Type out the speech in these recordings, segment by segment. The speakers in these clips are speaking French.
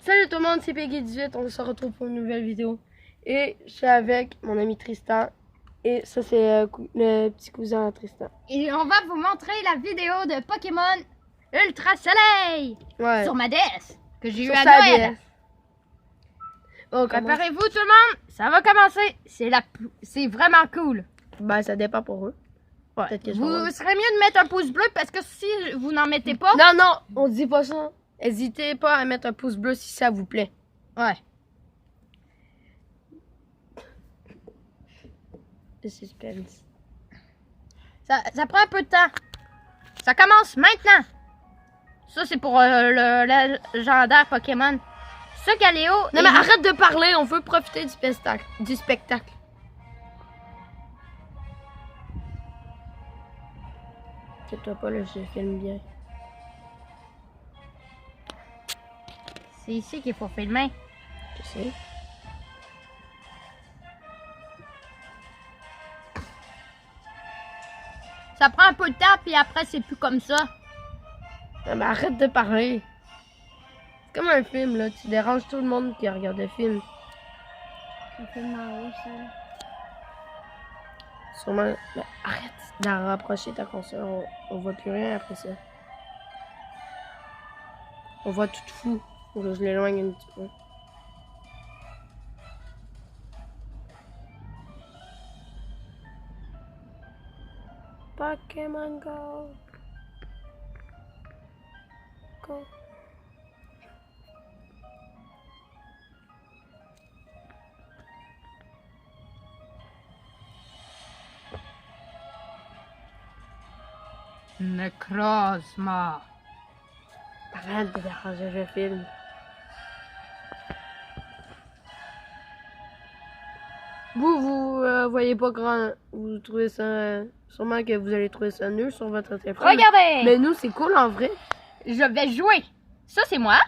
Salut tout le monde, c'est Peggy18, on se retrouve pour une nouvelle vidéo. Et je suis avec mon ami Tristan. Et ça c'est le petit cousin à Tristan. Et on va vous montrer la vidéo de Pokémon Ultra Soleil sur ma DS que j'ai eu à Noël. Oh, préparez-vous tout le monde, ça va commencer. C'est vraiment cool. Ben ça dépend pour eux. Ouais. Vous serez mieux de mettre un pouce bleu parce que si vous n'en mettez pas... Non, on dit pas ça. N'hésitez pas à mettre un pouce bleu si ça vous plaît. Ouais. Le suspense. Ça prend un peu de temps. Ça commence maintenant. Ça, c'est pour le légendaire Pokémon. Ça, Galéo... Non, mais arrête de parler. On veut profiter du spectacle. Inquiète-toi pas, là, je filme bien. C'est ici qu'il faut filmer. Je sais. Ça prend un peu de temps, puis après, c'est plus comme ça. Non, mais arrête de parler. C'est comme un film, là. Tu déranges tout le monde qui regarde le film. Ça fait mal, ça. Sûrement... Mais arrête d'en rapprocher ta console. On voit plus rien après ça. On voit tout fou. Faut que je l'éloigne un petit peu. Pokémon Go. Go. Necrozma. Arrête de déranger le film. Vous voyez pas grand. Vous trouvez ça. Sûrement que vous allez trouver ça nul sur votre téléphone. Regardez! Mais nous, c'est cool en vrai. Je vais jouer. Ça, c'est moi.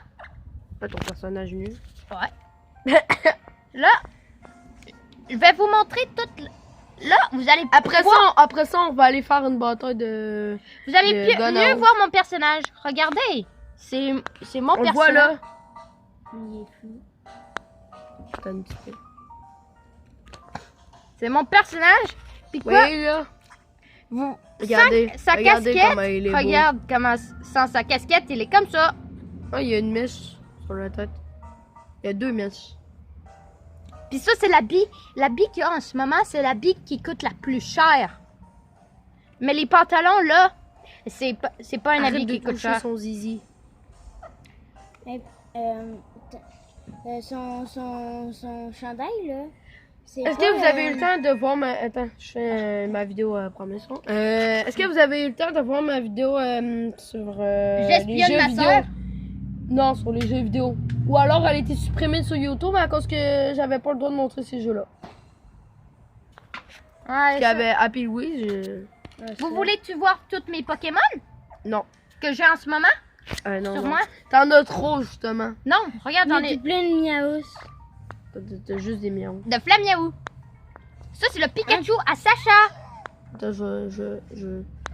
Pas ton personnage nul. Ouais. Là, je vais vous montrer toute. Là, vous allez. Après ça, on va aller faire une bataille de. Vous allez mieux voir mon personnage. Regardez. C'est mon personnage. On le voit là. Il est fou. Attends un petit peu. C'est mon personnage. Puis quoi? Oui, là. Vous regardez, sa regardez casquette. comment il est beau. Regarde comment sans sa casquette, il est comme ça. Ah, il y a une mèche sur la tête. Il y a deux mèches. Puis ça, c'est la bille. La bille qu'il y a en ce moment, c'est la bille qui coûte la plus chère. Mais les pantalons, là, c'est pas un habit qui coûte cher. Son zizi. Son chandail, là. Est-ce que vous avez eu le temps de voir ma... Attends, je fais ma vidéo promesse. Est-ce que vous avez eu le temps de voir ma vidéo sur les jeux vidéo? Non, sur les jeux vidéo. Ou alors elle a été supprimée sur YouTube à cause que j'avais pas le droit de montrer ces jeux-là. Ouais, Parce qu'il y avait Happy Louise. Vous voulez-tu voir toutes mes Pokémon? Non. Que j'ai en ce moment? Non. Sur moi? T'en as trop, justement. Non, regarde, j'en ai plein de miaous. T'as juste des miaou. de Flamiaou. Ça, c'est le Pikachu à Sacha. Attends,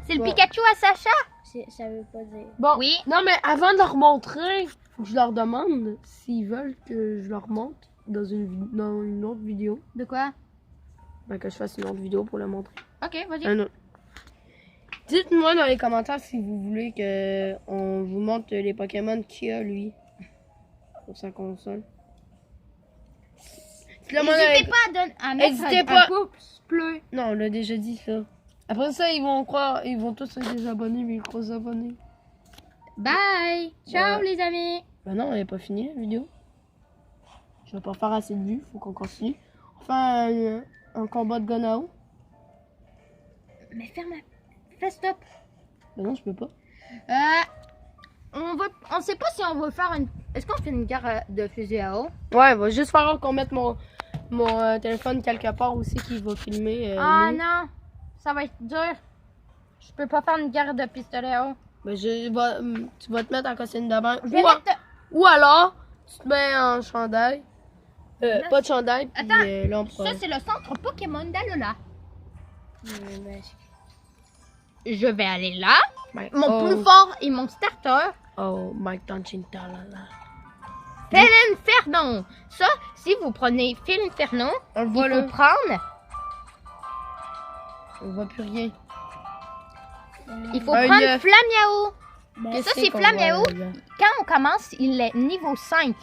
C'est le Pikachu à Sacha? Ça veut pas dire. Bon, Oui. non, mais avant de leur montrer, faut que je leur demande s'ils veulent que je leur montre dans une autre vidéo. De quoi? Ben, que je fasse une autre vidéo pour le montrer. Ok, vas-y. Un autre. Dites-moi dans les commentaires si vous voulez que on vous montre les Pokémon qu'il a, lui, sur sa console. N'hésitez pas à mettre un pouce bleu. Non, on l'a déjà dit ça. Après ça, ils vont tous se désabonner, mais ils croient s'abonner. Bye. Ciao, Ouais. les amis. Ben non, elle n'est pas finie la vidéo. Je vais pas faire assez de vues, faut qu'on continue. On fait un combat de Gonao. Mais fais stop. Ben non, je peux pas. On sait pas si on veut faire une... Est-ce qu'on fait une guerre de fusil à eau? Ouais, il va juste falloir qu'on mette mon téléphone quelque part aussi qui va filmer. nous. Non, ça va être dur. Je peux pas faire une guerre de pistolet à eau. Ben, tu vas te mettre en costume de bain. Je vais mettre... Ou alors, tu te mets en chandail. Pas de chandail, puis Attends, là on prend... Ça, c'est le centre Pokémon d'Alola. Ben, Je vais aller là. Mike. Mon plus fort et mon starter. Oh, Mike Tanchinta, là. Pélé! pardon. Ça, si vous prenez Phil Inferno, On le il voit là. faut prendre. On voit plus rien. Il faut Un prendre œuf. Flamme Ben, Et ça, Qu'est-ce c'est qu'on Flamme voit là? Quand on commence, il est niveau 5.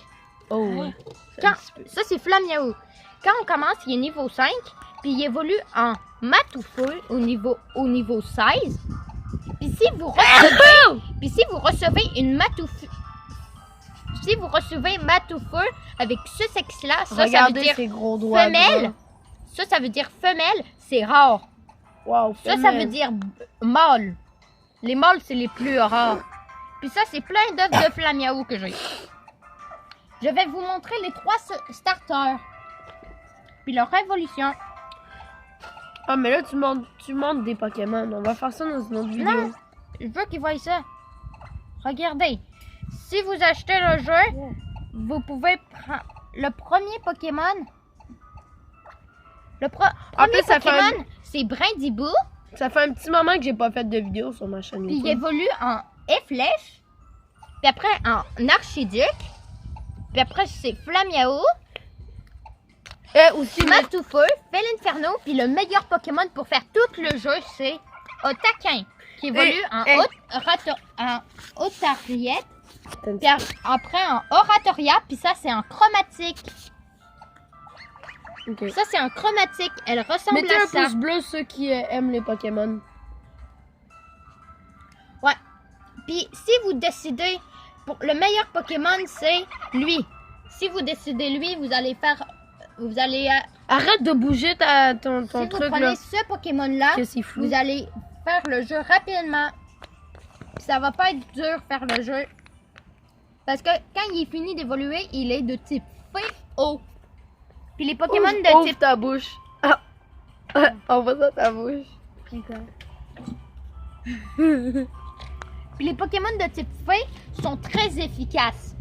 Oh, oui. Quand- Ça, c'est Flamme Quand on commence, il est niveau 5. Puis il évolue en Matoufeu au niveau 16. Puis si vous recevez une Matoufeu. Si vous recevez Matoufeu avec ce sexe-là, ça veut Regardez dire ces gros doigts. femelle. Ça veut dire femelle, c'est rare. Wow, Ça veut dire mâle. Les mâles, c'est les plus rares. Puis ça, c'est plein d'œufs de Flamiao que j'ai. Je vais vous montrer les 3 starters. Puis leur évolution. Ah, mais là, tu montes des Pokémon. On va faire ça dans une autre vidéo. Non, je veux qu'ils voient ça. Regardez. Si vous achetez le jeu, vous pouvez prendre le premier Pokémon. Le premier plus, ça fait Pokémon, c'est Brindibou. Ça fait un petit moment que j'ai pas fait de vidéo sur ma chaîne Puis il YouTube. évolue en Efflèche. Puis après en Archiduc. Puis après c'est Flamiao, Et aussi, Matoufeu, Inferno. Puis le meilleur Pokémon pour faire tout le jeu, c'est Otaquin. Qui évolue en Otariette. Puis après en Oratoria. Puis ça c'est en Chromatique. Ok. Ça c'est en Chromatique. Elle ressemble Mettez à un ça. pouce bleu ceux qui aiment les Pokémon. Ouais. Puis si vous décidez, pour le meilleur Pokémon, c'est lui. Si vous décidez lui, vous allez Arrête de bouger ton si vous truc prenez là. ce Pokémon-là, Que c'est flou. vous allez faire le jeu rapidement. Puis ça va pas être dur faire le jeu. Parce que quand il est fini d'évoluer, il est de type Feu-Eau. Puis les Pokémon de Ouvre type... ta bouche. Ah. On voit ça ta bouche. c'est quoi? Puis les Pokémon de type Feu sont très efficaces.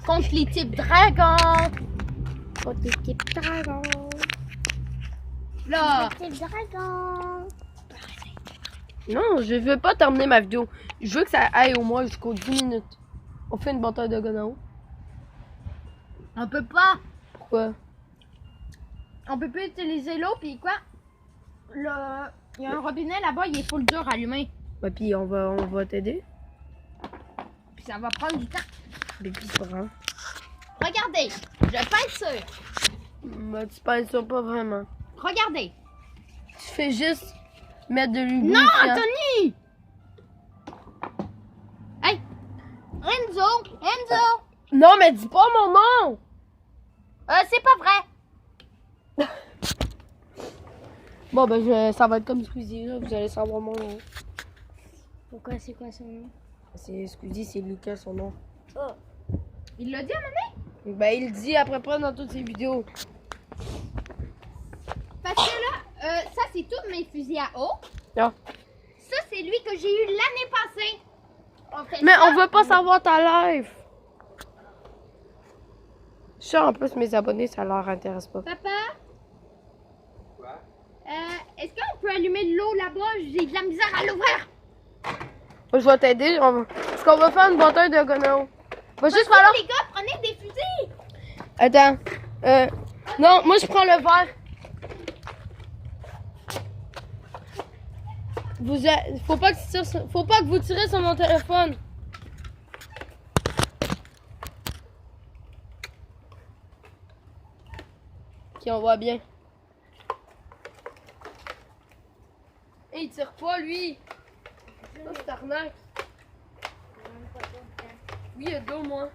Contre les types Dragon. Pour tes types dragons. Là. Tes dragons. Non, je veux pas terminer ma vidéo. Je veux que ça aille au moins jusqu'aux 10 minutes. On fait une bataille de Gonao. On peut pas. Pourquoi? On peut plus utiliser l'eau, puis quoi? Il y a un robinet là-bas, il est full dur à allumer. Bah, puis on va t'aider. Puis ça va prendre du temps. Mais puis c'est pas grave. Regardez, je peinture. Bah, tu penses ça pas vraiment. Regardez. Tu fais juste mettre de l'huile. Non, Anthony! Hey! Enzo! Non, mais dis pas mon nom! C'est pas vrai. Bon, ben, ça va être comme Squeezie, là. Vous allez savoir mon nom. Pourquoi c'est quoi son nom? C'est Squeezie, c'est Lucas, son nom. Oh. Il l'a dit à Mané? Ben, il le dit après pas dans toutes ses vidéos. Parce que là, ça c'est tous mes fusils à eau. Non. Ça c'est lui que j'ai eu l'année passée. Mais on veut pas savoir ta live. Je sais, en plus, mes abonnés, ça leur intéresse pas. Papa? Quoi? Est-ce qu'on peut allumer de l'eau là-bas? J'ai de la misère à l'ouvrir. Moi, je vais t'aider. Parce qu'on va faire une bataille de Gonao. Va juste Parce falloir... que les gars, prenez des fusils. Attends. Non, moi, je prends le verre. Faut pas que vous tirez sur mon téléphone. Ok, on voit bien. Hey, il tire pas, lui. Ça, c'est arnaque. Oui, il y a deux, moi.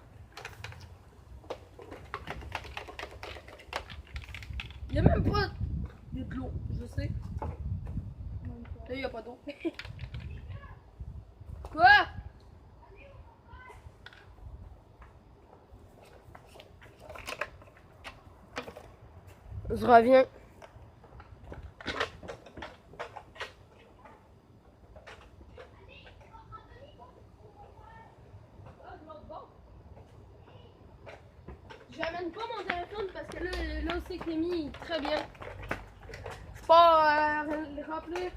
Il y a même pas de l'eau, je sais. Là, il y a pas d'eau. Quoi? Je reviens. J'amène pas mon téléphone parce que là c'est que mis très bien. C'est pas remplir.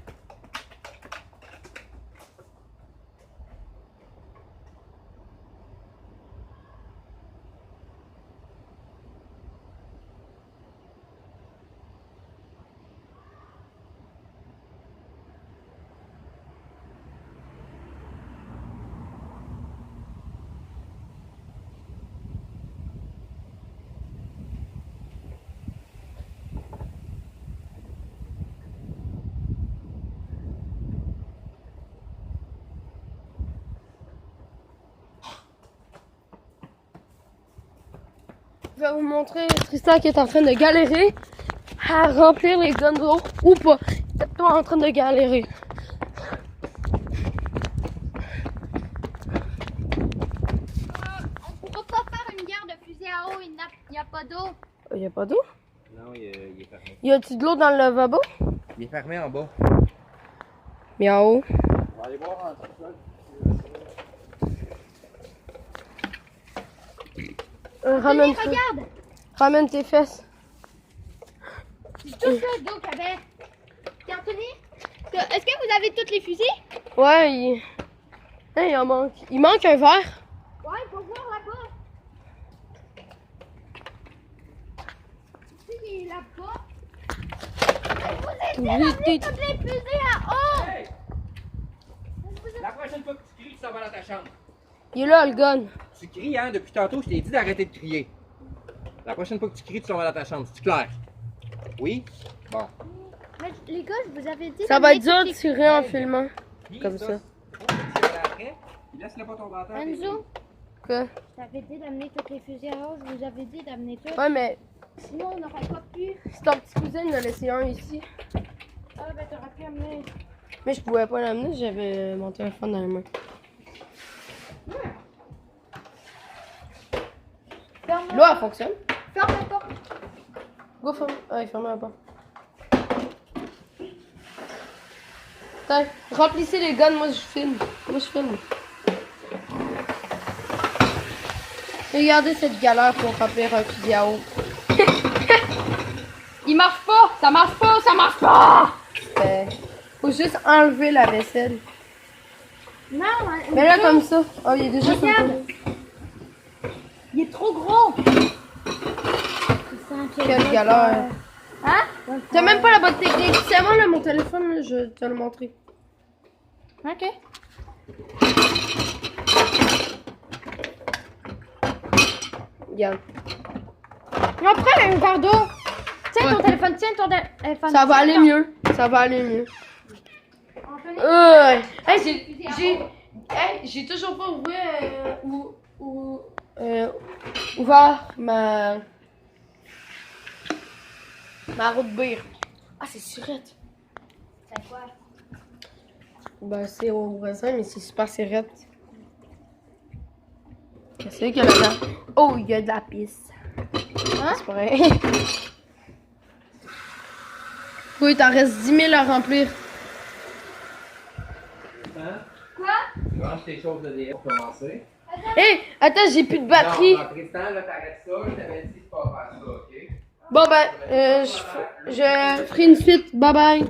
vais vous montrer Tristan qui est en train de galérer à remplir les guns d'eau ou pas. Toi en train de galérer. On pourra pas faire une guerre de fusil à eau, il n'y a pas d'eau. Il n'y a pas d'eau? Non, il est fermé. Y a-t-il de l'eau dans le lavabo? Il est fermé en bas. Mais en haut. On va aller voir en tout Ramène, Regarde, ramène tes fesses. c'est tout ça d'eau qu'il y avait. Tiens, Anthony, est-ce que vous avez tous les fusils? Ouais, il en manque. Il manque un verre. Ouais, il faut voir là-bas. Il est là-bas. Vous avez ramené tous les fusils à eau. Hey! La prochaine fois que tu cries, tu s'en vas dans ta chambre. Il est là, le gun. Tu cries, hein? Depuis tantôt, je t'ai dit d'arrêter de crier. La prochaine fois que tu cries, tu s'en vas dans ta chambre. C'est clair? Oui? Bon. Mais les gars, je vous avais dit. Ça va être dur d'amener de toutes tirer en filmant. Puis, Comme ça. Faut que tu tires après. Laisse-le pas tomber à terre. les- Enzo, Quoi? je t'avais dit d'amener tous les fusils à eau. Je vous avais dit d'amener tous. Ouais, mais Sinon, on n'aurait pas pu. si ton petit cousin en a laissé un ici. Ah, ben, t'aurais pu amener. Mais je pouvais pas l'amener, j'avais mon téléphone dans la main. Ferme L'eau, elle fonctionne. la porte. Go, ferme. Ah, il ferme la porte. Attends, remplissez les guns, moi je filme. Moi je filme. Regardez cette galère pour remplir un fusil à eau. Il marche pas. Ça marche pas. Ça marche pas. Faut juste enlever la vaisselle. Non, Mais là, comme ça. Oh, il est déjà sur le Regarde. côté. il est trop gros. Quelle galère. Hein? T'as même pas la bonne technique. C'est moi là, mon téléphone, là, je vais te le montrer. Ok. Regarde. On prend un verre d'eau. Tiens Ouais. ton téléphone. Tiens ton téléphone. Ça va aller mieux. Ça va aller mieux. Anthony, Hey, j'ai toujours pas ouvert ma route bière. Ah, c'est surette. c'est quoi? Ben, c'est au voisin, mais c'est super surette. Qu'est-ce qu'il y a là-dedans? Oh, il y a de la pisse. Hein? C'est pas vrai. Oui, il t'en reste 10 000 à remplir. Hein? Quoi? Tu ranges tes choses de DF pour commencer. Hé, attends, j'ai plus de batterie. Non, Tristan, là, t'arrêtes ça. Je t'avais dit de pas faire ça, ok? Bon, ben, je ferai une suite. Bye bye.